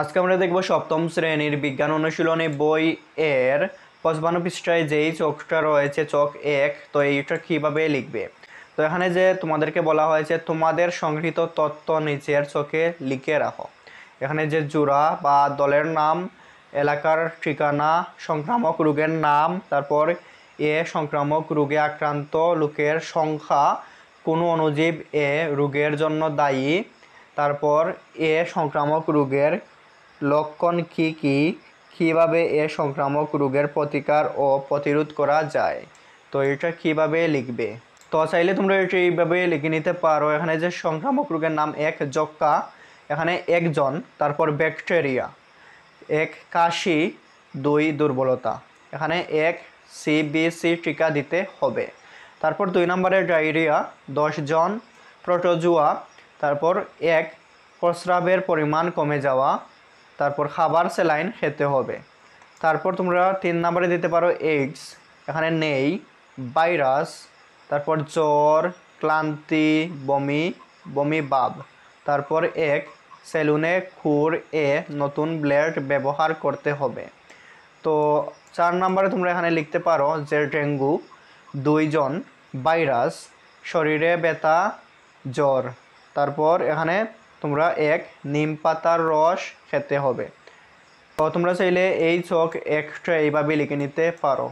আজকে আমরা দেখব সপ্তম শ্রেণীর বিজ্ঞান অনুশীলনী বই এর 55 পৃষ্ঠায় যেই চকটা রয়েছে চক 1, তো এইটা কিভাবে লিখবে। তো এখানে যে তোমাদেরকে বলা হয়েছে তোমাদের সংগৃহীত তথ্য নিচের চকে লিখে রাখো। এখানে যে জোড়া বা দলের নাম, এলাকার ঠিকানা, সংক্রামক রোগের নাম, তারপর সংক্রামক রোগে আক্রান্ত লোকের সংখ্যা, কোন অণুজীব রোগের জন্য দায়ী, তারপর সংক্রামক রোগের লক্ষণ কি কি, কিভাবে সংক্রামক রোগের প্রতিকার ও প্রতিরোধ করা যায়। তো এটা কিভাবে লিখবে। তো চাইলে তোমরা এটা এইভাবে লিখে নিতে পারো। এখানে যে সংক্রামক রোগের নাম 1 যক্ষ্মা, এখানে 1 জন, তারপর ব্যাকটেরিয়া, 1 কাশি, 2 দুর্বলতা, এখানে 1 সিবিসি টিকা দিতে হবে। তারপর 2 নম্বরে ডায়রিয়া, 10 জন, প্রোটোজোয়া, তারপর 1 প্রস্রাবের পরিমাণ কমে যাওয়া, তারপর খাবার স্যালাইন খেতে হবে। তারপর তোমরা 3 নম্বরে দিতে পারো এইডস, এখানে নেই, ভাইরাস, তারপর জ্বর, ক্লান্তি, বমি, বমি ভাব, তারপর 1 সেলুনে খুর নতুন ব্লেড ব্যবহার করতে হবে। তো 4 নম্বরে তোমরা এখানে লিখতে পারো যে ডেঙ্গু, 2 জন, ভাইরাস, শরীরে ব্যথা, জ্বর, তারপর এখানে তোমরা 1 নিম পাতার রস খেতে হবে। তো তোমরা চাইলে এই চক একটা এইভাবে লিখে নিতে পারো।